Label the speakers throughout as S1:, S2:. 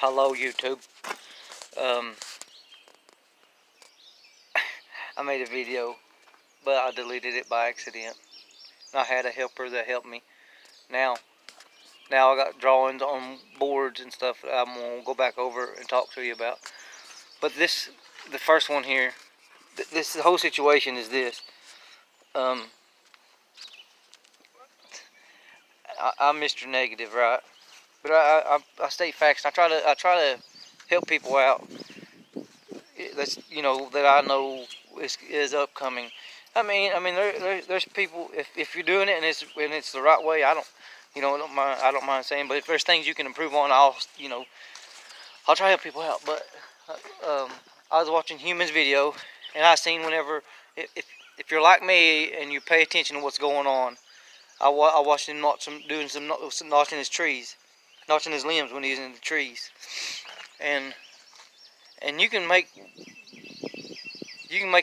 S1: Hello YouTube. I made a video, but I deleted it by accident. I had a helper that helped me. Now I got drawings on boards and stuff that I'm gonna go back over and talk to you about. But the first one here, the whole situation is this. I'm Mr. Negative, right? But I state facts. And I try to help people out. That's that I know is upcoming. There's people. If you're doing it and it's the right way, I don't mind saying. But if there's things you can improve on, I'll try to help people out. But I was watching Human's video, and I seen whenever if you're like me and you pay attention to what's going on, I watched him doing some notching his trees, notching his limbs when he's in the trees, and you can make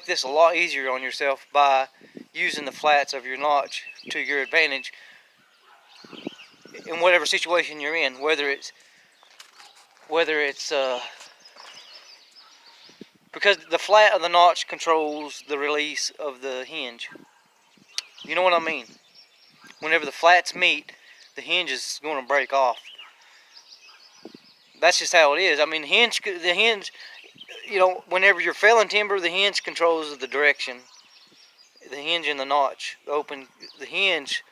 S1: this a lot easier on yourself by using the flats of your notch to your advantage in whatever situation you're in, whether it's because the flat of the notch controls the release of the hinge. You know what I mean? Whenever the flats meet, the hinge is going to break off. That's just how it is. I mean, the hinge, whenever you're felling timber, the hinge controls the direction. The hinge and the notch, the hinge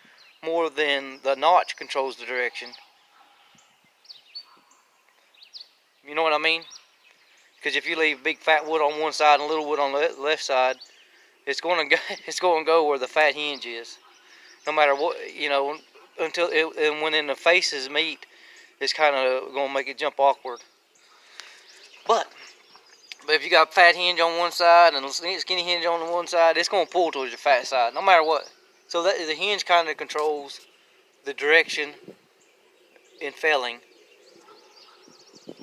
S1: more than the notch controls the direction. You know what I mean? Because if you leave big fat wood on one side and little wood on the left side, it's going to go where the fat hinge is. No matter what, and when the faces meet, it's kind of going to make it jump awkward. But if you got a fat hinge on one side and a skinny hinge on the one side, it's going to pull towards your fat side, no matter what. So that the hinge kind of controls the direction in felling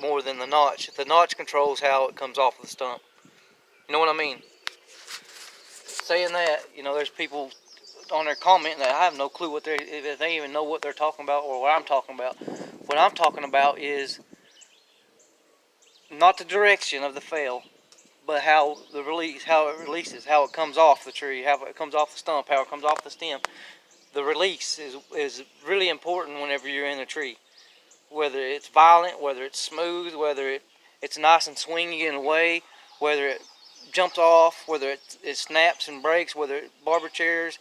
S1: more than the notch. The notch controls how it comes off the stump. You know what I mean? Saying that, there's people on their comment that I have no clue if they even know what they're talking about or what I'm talking about. What I'm talking about is not the direction of the fell, but how it releases, how it comes off the tree, how it comes off the stump, how it comes off the stem. The release is really important whenever you're in a tree. Whether it's violent, whether it's smooth, whether it's nice and swingy in a way, whether it jumps off, whether it snaps and breaks, whether it barber chairs,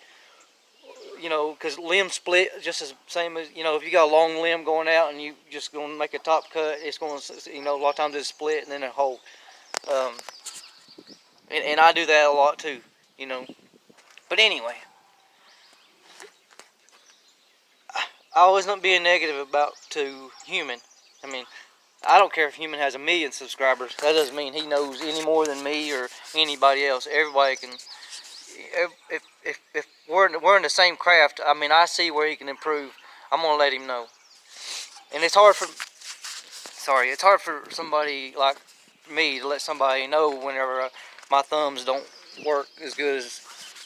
S1: because limbs split just as same as, if you got a long limb going out and you just going to make a top cut, it's going to, a lot of times it's split and then a hole. And I do that a lot too, But anyway, I always not being negative to Human. I mean, I don't care if Human has 1 million subscribers. That doesn't mean he knows any more than me or anybody else. Everybody can. If we're in the same craft, I mean, I see where he can improve. I'm gonna let him know. And it's hard for somebody like me to let somebody know whenever my thumbs don't work as good as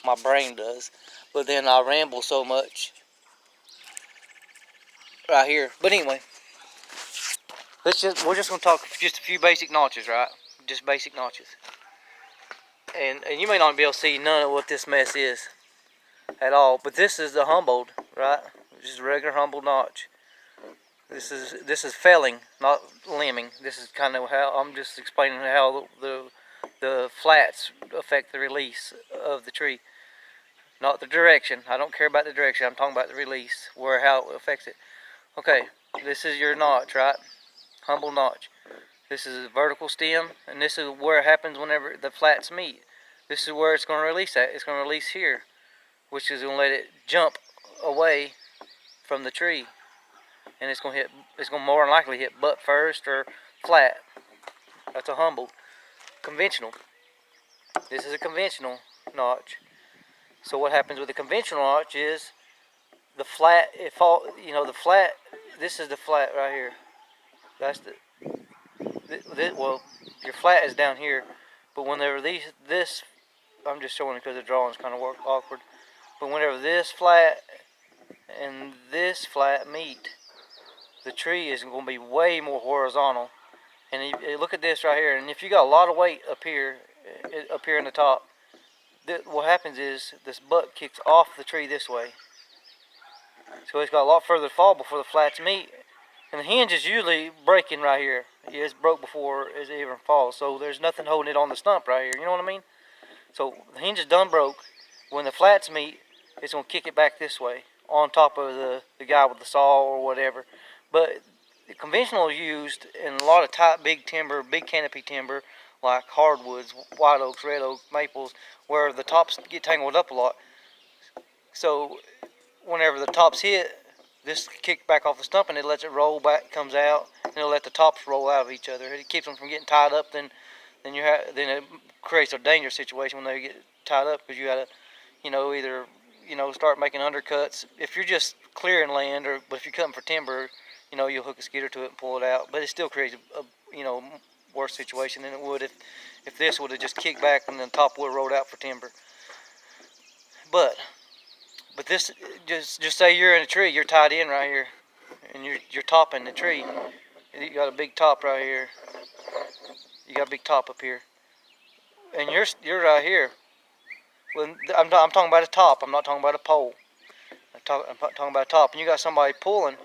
S1: my brain does. But then I ramble so much right here. But anyway, we're just gonna talk just a few basic notches, right? Just basic notches. And you may not be able to see none of what this mess is at all. But this is the Humboldt, right? Just a regular Humboldt notch. This is felling, not limbing. This is kind of how I'm just explaining how the flats affect the release of the tree, not the direction. I don't care about the direction. I'm talking about the release, how it affects it. Okay, this is your notch, right? Humboldt notch. This is a vertical stem, and this is where it happens whenever the flats meet. This is where it's going to release at. It's going to release here, which is going to let it jump away from the tree. And it's going to more than likely hit butt first or flat. That's a Humboldt. Conventional. This is a conventional notch. So what happens with the conventional notch is the flat, the flat, this is the flat right here. That's well, your flat is down here, but whenever I'm just showing it because the drawing's kind of awkward, but whenever this flat and this flat meet, the tree is going to be way more horizontal And you look at this right here, and if you got a lot of weight up here in the top, what happens is this butt kicks off the tree this way. So it's got a lot further to fall before the flats meet. And the hinge is usually breaking right here. Yeah, it's broke before it even falls. So there's nothing holding it on the stump right here. You know what I mean? So the hinge is done broke. When the flats meet, it's going to kick it back this way on top of the guy with the saw or whatever. But the conventional is used in a lot of tight big timber, big canopy timber, like hardwoods, white oaks, red oaks, maples, where the tops get tangled up a lot. So whenever the tops hit, this kicks back off the stump and it lets it roll back, comes out, and it'll let the tops roll out of each other. It keeps them from getting tied up. Then it creates a dangerous situation when they get tied up, because you gotta, either start making undercuts. If you're just clearing land, but if you're cutting for timber, you'll hook a skidder to it and pull it out. But it still creates a worse situation than it would if this would have just kicked back and the top would have rolled out for timber. But this, just say you're in a tree, you're tied in right here, and you're topping the tree. You got a big top right here. You got a big top up here, and you're right here. Well, I'm talking about a top. I'm not talking about a pole. I'm talking about a top, and you got somebody pulling,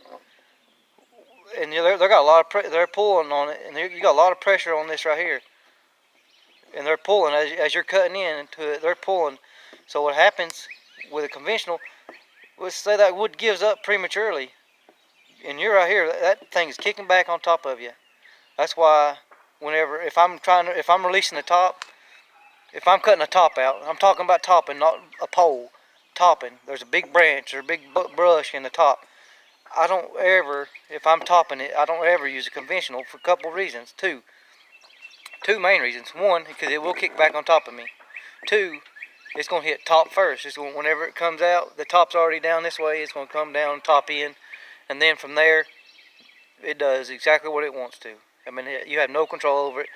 S1: and they got a lot of they're pulling on it, and you got a lot of pressure on this right here, and they're pulling as you're cutting into it. They're pulling. So what happens with a conventional? Let's say that wood gives up prematurely, and you're right here. That thing is kicking back on top of you. That's why if I'm releasing the top, if I'm cutting a top out, I'm talking about topping, not a pole. Topping. There's a big branch or a big brush in the top. I don't ever, if I'm topping it, I don't ever use a conventional for a couple of reasons. Two main reasons. One, because it will kick back on top of me. Two, it's going to hit top first. Whenever it comes out, the top's already down this way. It's going to come down top in, and then from there, it does exactly what it wants to. I mean, you have no control over it.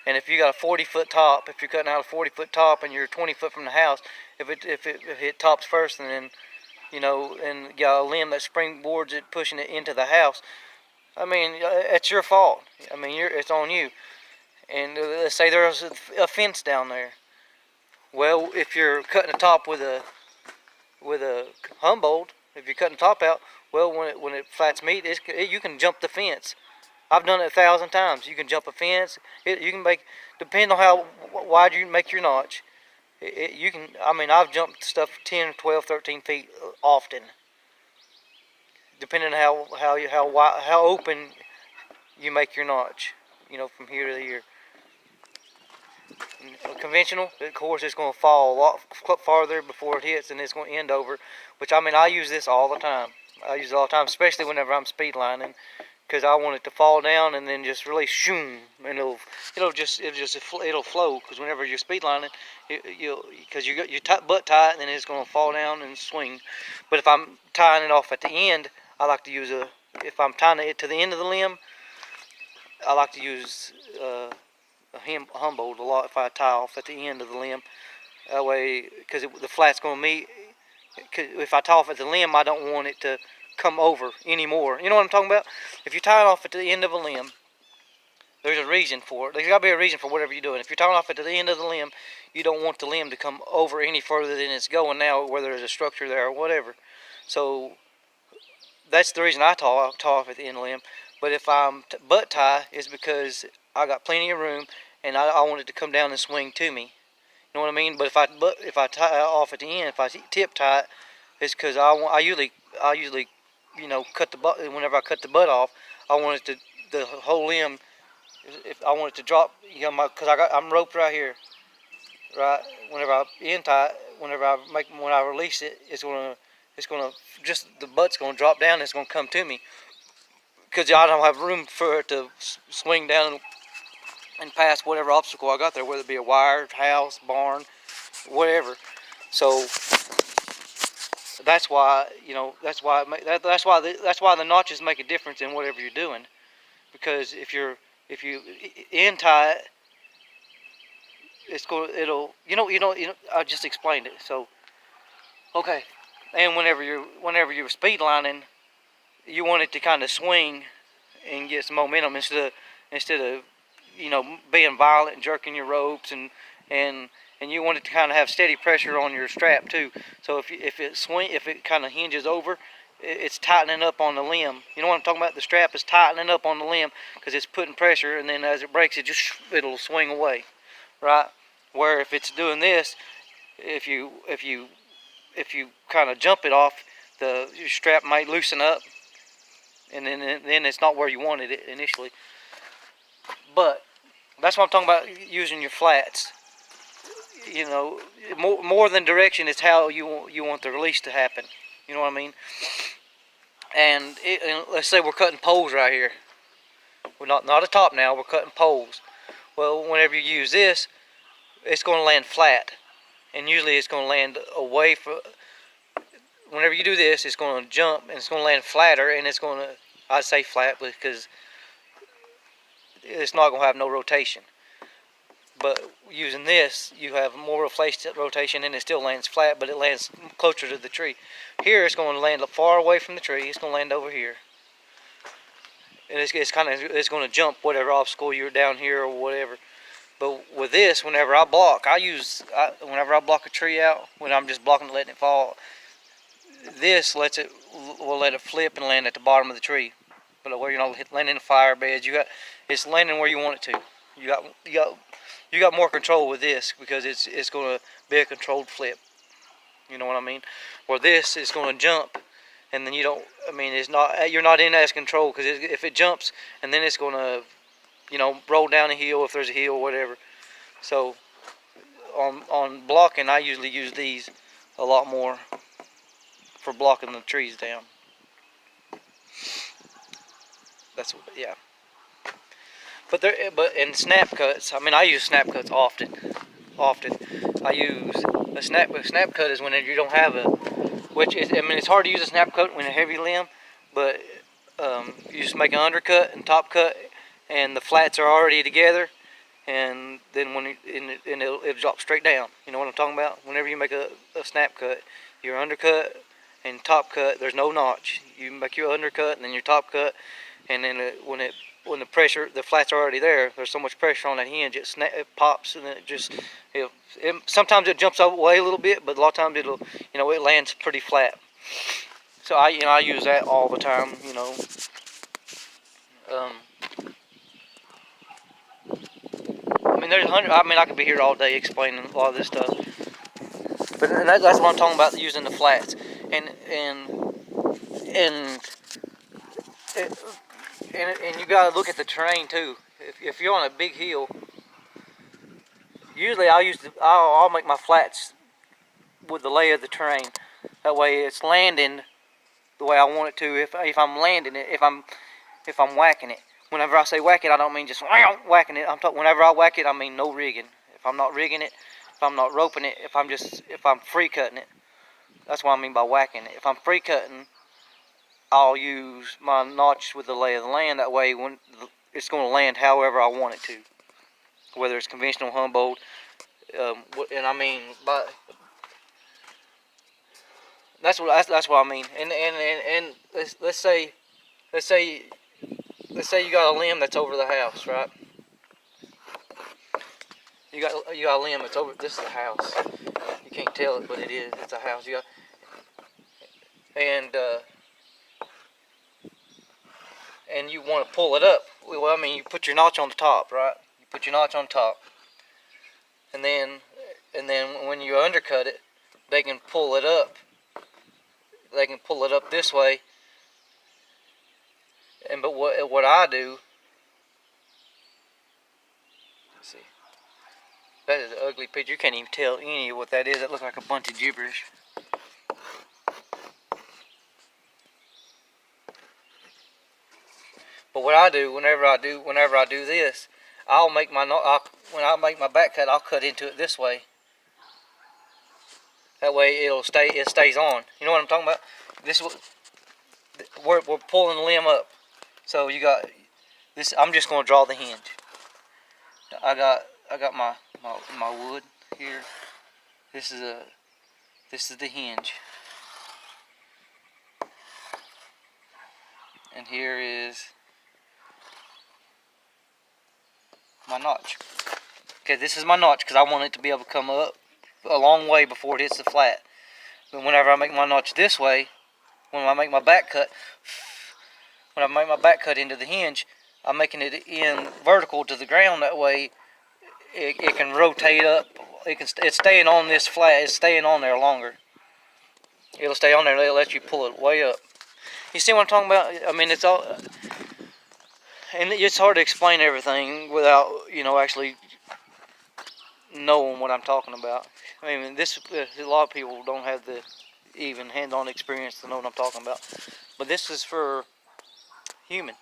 S1: And if you got a 40-foot top, if you're cutting out a 40-foot top and you're 20 foot from the house, if it tops first and then, and you got a limb that springboards it, pushing it into the house, I mean, it's your fault. I mean, it's on you. And let's say there's a fence down there. Well, if you're cutting the top with a Humboldt, if you're cutting the top out, well, when it flats meat, you can jump the fence. I've done it 1,000 times. You can jump a fence. You can make, depending on how wide you make your notch. You can. I mean, I've jumped stuff 10, 12, 13 feet often, depending on how open you make your notch. From here to here. Conventional, of course, it's going to fall a lot farther before it hits, and it's going to end over. Which, I mean, I use this all the time. I use it all the time, especially whenever I'm speed lining, because I want it to fall down and then just really shoom, and it'll flow. Because whenever you're speed lining, because you got your butt tight, and then it's going to fall down and swing. But if I'm tying it off at the end, I like to use if I'm tying it to the end of the limb, I like to use a Humboldt a lot if I tie off at the end of the limb. That way, because the flat's going to meet. If I tie off at the limb, I don't want it to come over anymore. You know what I'm talking about? If you tie it off at the end of a limb, there's a reason for it. There's got to be a reason for whatever you're doing. If you're tying off at the end of the limb, you don't want the limb to come over any further than it's going now, whether there's a structure there or whatever. So that's the reason I tie off at the end of the limb. But if I'm butt tie, it's because I got plenty of room and I want it to come down and swing to me. You know what I mean? But if I tie off at the end, if I tip tie it, it's because I usually cut the butt. Whenever I cut the butt off, I want it to the whole limb. If I want it to drop, because I'm roped right here, right. Whenever I end tie, when I release it, it's gonna just the butt's gonna drop down. And it's gonna come to me because I don't have room for it to swing down and pass whatever obstacle I got there, whether it be a wire, house, barn, whatever. So that's why that's why the notches make a difference in whatever you're doing, because if you end tie it, I just explained it. So okay, and whenever you're speed lining, you want it to kind of swing and get some momentum instead of being violent and jerking your ropes, and you want it to kind of have steady pressure on your strap too. So if it kind of hinges over, it's tightening up on the limb. You know what I'm talking about? The strap is tightening up on the limb because it's putting pressure, and then as it breaks, it'll swing away, right? Where if it's doing this, if you kind of jump it off, your strap might loosen up, and then it's not where you wanted it initially. But that's what I'm talking about, using your flats. More than direction, it's how you want the release to happen. You know what I mean? And let's say we're cutting poles right here. We're not a top now. We're cutting poles. Well, whenever you use this, it's going to land flat, and usually it's going to land away from. Whenever you do this, it's going to jump and it's going to land flatter, and it's going to. I say flat because it's not going to have no rotation. But using this, you have more rotation, and it still lands flat, but it lands closer to the tree. Here, it's going to land far away from the tree. It's going to land over here, and it's going to jump whatever obstacle you're down here or whatever. But with this, whenever I block, whenever I block a tree out, when I'm just blocking it, letting it fall, this will let it flip and land at the bottom of the tree. But where you're not landing in the fire beds, it's landing where you want it to. You got more control with this because it's going to be a controlled flip. You know what I mean? Where this is going to jump, and then you're not in as control, because if it jumps, and then it's going to, roll down a hill if there's a hill or whatever. So on blocking, I usually use these a lot more for blocking the trees down. Yeah. But in snap cuts, I use snap cuts often. I use a snap cut is when you don't have it's hard to use a snap cut when a heavy limb, but you just make an undercut and top cut, and the flats are already together, and then it'll drop straight down. You know what I'm talking about? Whenever you make a snap cut, your undercut and top cut, there's no notch. You make your undercut and then your top cut, and then when the flats are already there, there's so much pressure on that hinge, it pops, and then sometimes it jumps away a little bit, but a lot of times it lands pretty flat. So I use that all the time. I could be here all day explaining a lot of this stuff, but that's what I'm talking about, using the flats, and you gotta look at the terrain too. If you're on a big hill, usually I'll make my flats with the lay of the terrain. That way it's landing the way I want it to. If I'm landing it, if I'm whacking it. Whenever I say whack it, I don't mean just whacking it. Whenever I whack it, I mean no rigging. If I'm not rigging it, if I'm not roping it, if I'm free cutting it, that's what I mean by whacking it. If I'm free cutting, I'll use my notch with the lay of the land. That way, when it's going to land however I want it to, whether it's conventional Humboldt, but that's what I mean. And let's say you got a limb that's over the house, right? You got a limb that's over. This is the house. You can't tell it, but it is. It's a house. And you want to pull it up. Well, you put your notch on the top, right? You put your notch on top, and then when you undercut it, they can pull it up. They can pull it up this way. But what I do, let's see, that is an ugly picture. You can't even tell any of what that is. That looks like a bunch of gibberish. But what I do, whenever I do this, when I make my back cut, I'll cut into it this way. That way it stays on. You know what I'm talking about? This is we're pulling the limb up. So you got this. I'm just gonna draw the hinge. I got my wood here. This is the hinge. And here is my notch. Okay, this is my notch because I want it to be able to come up a long way before it hits the flat. But whenever I make my notch this way, when I make my back cut, into the hinge, I'm making it in vertical to the ground. That way, it can rotate up. It's staying on this flat. It's staying on there longer. It'll stay on there. They'll let you pull it way up. You see what I'm talking about? I mean, it's all, and it's hard to explain everything without actually knowing what I'm talking about. I mean, a lot of people don't have the even hand-on experience to know what I'm talking about. But this is for human.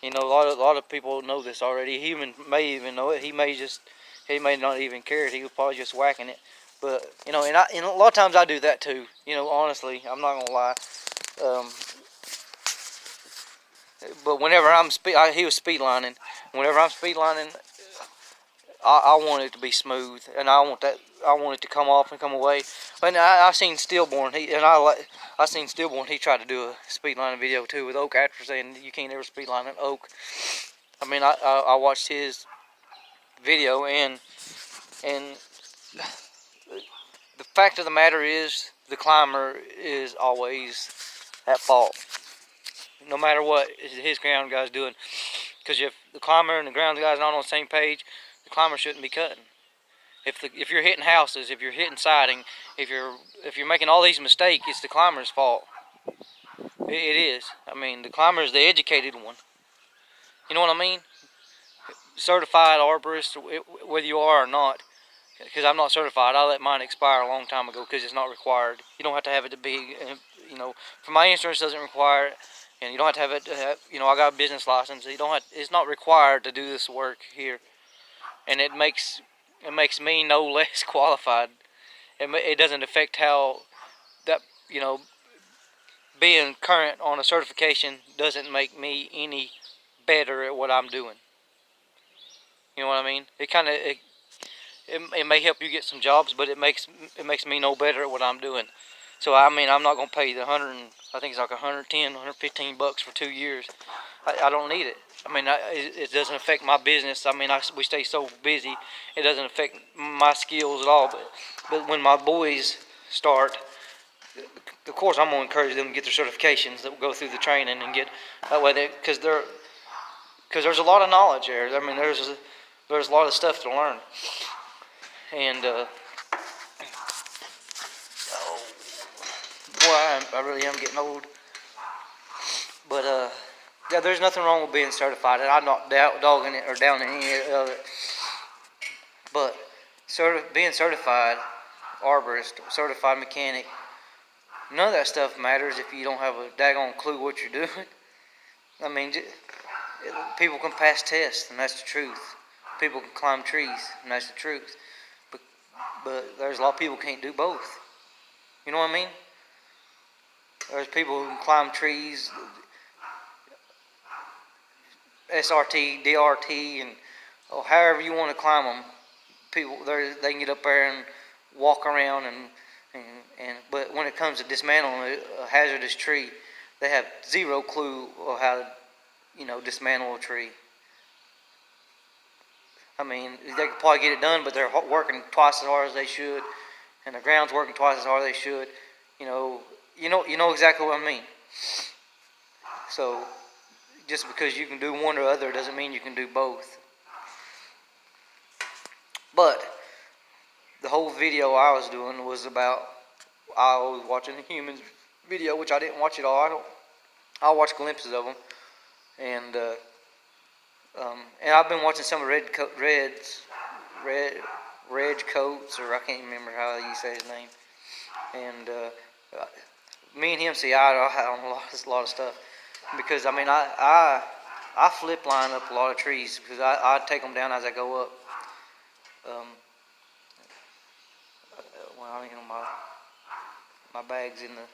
S1: A lot of people know this already. Human may even know it. He may not even care it. He was probably just whacking it. But and a lot of times I do that too. Honestly, I'm not gonna lie. But whenever he was speed lining. Whenever I'm speed lining, I want it to be smooth, and I want it to come off and come away. And I seen Stillborn. I seen Stillborn. He tried to do a speed lining video too with Oak after saying you can't ever speed line an Oak. I mean, I watched his video, and the fact of the matter is the climber is always at fault, no matter what his ground guy's doing. Because if the climber and the ground guy's not on the same page, the climber shouldn't be cutting. If you're hitting houses, if you're hitting siding, if you're making all these mistakes, it's the climber's fault. It is. I mean, the climber is the educated one. You know what I mean? Certified arborist, whether you are or not. Because I'm not certified. I let mine expire a long time ago because it's not required. You don't have to have it to be, for my insurance doesn't require it. And you don't have to have it to have, I got a business license. It's not required to do this work here. And it makes me no less qualified. It doesn't affect how that, being current on a certification doesn't make me any better at what I'm doing. You know what I mean? It may help you get some jobs, but it makes me no better at what I'm doing. So I mean, I'm not gonna pay the I think it's like 110, 115 bucks for 2 years. I don't need it. I mean, it doesn't affect my business. I mean, we stay so busy, it doesn't affect my skills at all. But when my boys start, of course, I'm gonna encourage them to get their certifications, that will go through the training and get that way. Because there's a lot of knowledge there. I mean, there's a lot of stuff to learn. And I really am getting old. But yeah, there's nothing wrong with being certified, and I'm not dogging it or downing any of it. But being certified arborist, certified mechanic, none of that stuff matters if you don't have a daggone clue what you're doing. I mean, people can pass tests, and that's the truth. People can climb trees, and that's the truth. But there's a lot of people who can't do both. You know what I mean? There's people who can climb trees, SRT, DRT, and however you want to climb them. People, they can get up there and walk around, but when it comes to dismantling a hazardous tree, they have zero clue of how to, dismantle a tree. I mean, they could probably get it done, but they're working twice as hard as they should, and the ground's working twice as hard as they should. You know exactly what I mean. So, just because you can do one or other doesn't mean you can do both. But the whole video I was doing was about, I was watching a human's video, which I didn't watch it all. I'll watch glimpses of them, and I've been watching some of Reg Coates, or I can't remember how you say his name. And me and him see eye to eye on a lot of stuff, because I mean I flip line up a lot of trees because I take them down as I go up. My bag's in the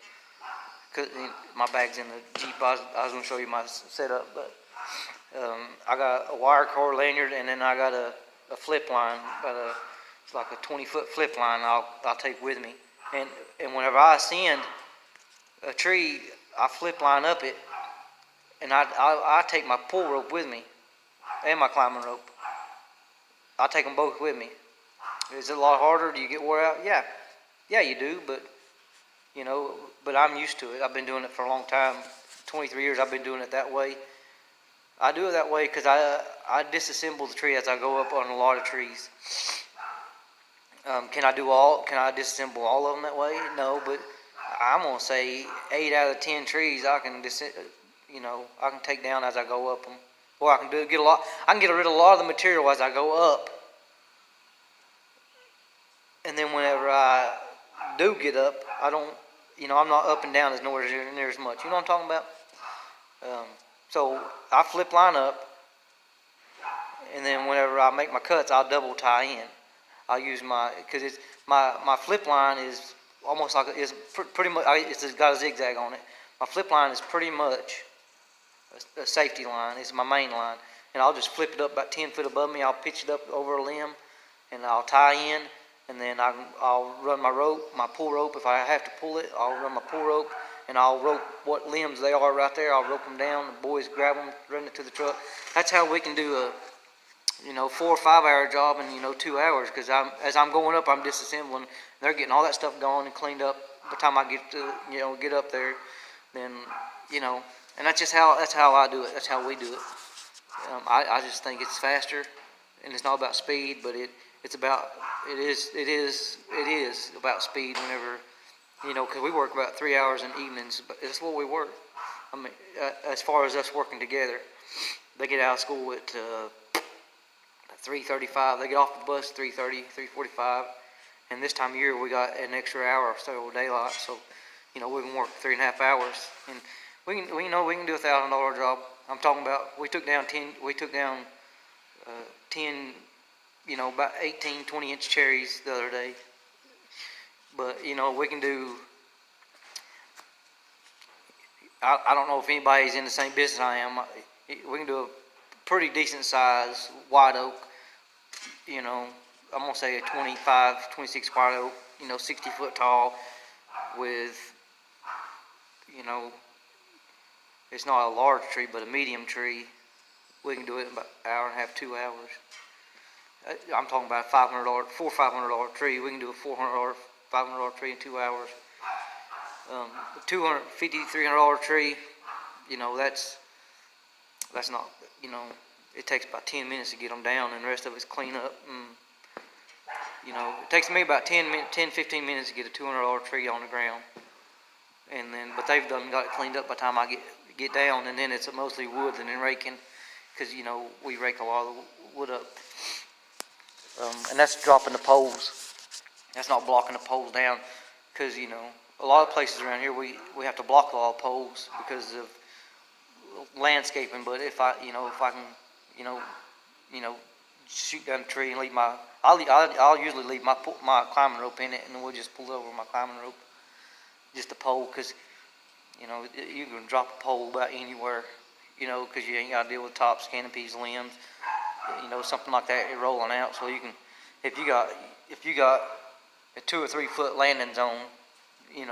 S1: Jeep. I was going to show you my setup, but I got a wire cord lanyard, and then I got a flip line, it's like a 20-foot flip line I'll take with me. And whenever I ascend a tree, I flip line up it, and I take my pull rope with me and my climbing rope. I take them both with me. Is it a lot harder? Do you get wore out? Yeah, yeah, you do. But you know, but I'm used to it. I've been doing it for a long time. 23 years I've been doing it that way. I do it that way because I disassemble the tree as I go up on a lot of trees. Can I disassemble all of them that way? No, but I'm gonna say 8 out of 10 trees I can I can take down as I go up them, or I can I can get rid of a lot of the material as I go up, and then whenever I do get up, I don't, I'm not up and down as nowhere near as much. You know what I'm talking about? So I flip line up, and then whenever I make my cuts, I'll double tie in. I'll use because it's my flip line is almost like it's pretty much it's got a zigzag on it. My flip line is pretty much a safety line. It's my main line, and I'll just flip it up about 10 foot above me. I'll pitch it up over a limb, and I'll tie in, and then I'll run my rope, my pull rope. If I have to pull it, I'll run my pull rope, and I'll rope what limbs they are right there. I'll rope them down. The boys grab them, run it to the truck. That's how we can do a 4 or 5 hour job in 2 hours, because as I'm going up, I'm disassembling. They're getting all that stuff gone and cleaned up by the time I get up there. Then and that's how I do it. That's how we do it. I just think it's faster, and it's not about speed, but it is about speed. Whenever because we work about 3 hours in evenings, but it's what we work. I mean, as far as us working together, they get out of school at 3:35. They get off the bus 3:30, 3:45, and this time of year we got an extra hour or so of daylight, so we can work 3.5 hours, and we can do a $1,000 job. I'm talking about we took down 10, about 18, 20-inch cherries the other day. But we can do. I don't know if anybody's in the same business I am. We can do a pretty decent size white oak. I'm gonna say a 25, 26 white oak. 60 foot tall, with it's not a large tree, but a medium tree. We can do it in about an hour and a half, 2 hours. I'm talking about a $500 tree. We can do a $400, $500 tree in 2 hours. A $250, $300 tree. That's not. It takes about 10 minutes to get them down, and the rest of it's clean up. It takes me about 10, 15 minutes to get a $200 tree on the ground. But they've got it cleaned up by the time I get down, and then it's mostly wood and then raking, because we rake a lot of the wood up. And that's dropping the poles. That's not blocking the poles down, because a lot of places around here we have to block a lot of poles because of landscaping. But if I can shoot down the tree and leave I'll usually leave my climbing rope in it, and then we'll just pull over my climbing rope, just a pole, because you can drop a pole about anywhere, because you ain't got to deal with tops, canopies, limbs, something like that rolling out. So you can, if you got a 2 or 3 foot landing zone, you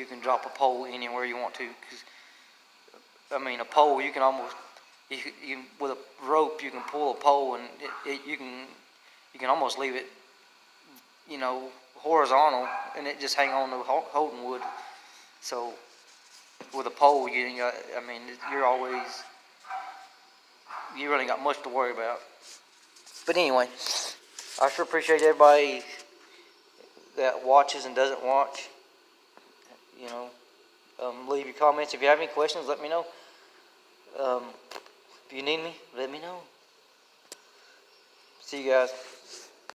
S1: can drop a pole anywhere you want to. Because a pole, you can almost with a rope you can pull a pole, and you can almost leave it horizontal, and it just hang on to holding wood. So with a pole, you really got much to worry about. But anyway, I sure appreciate everybody that watches and doesn't watch. Leave your comments. If you have any questions, let me know. If you need me, let me know. See you guys.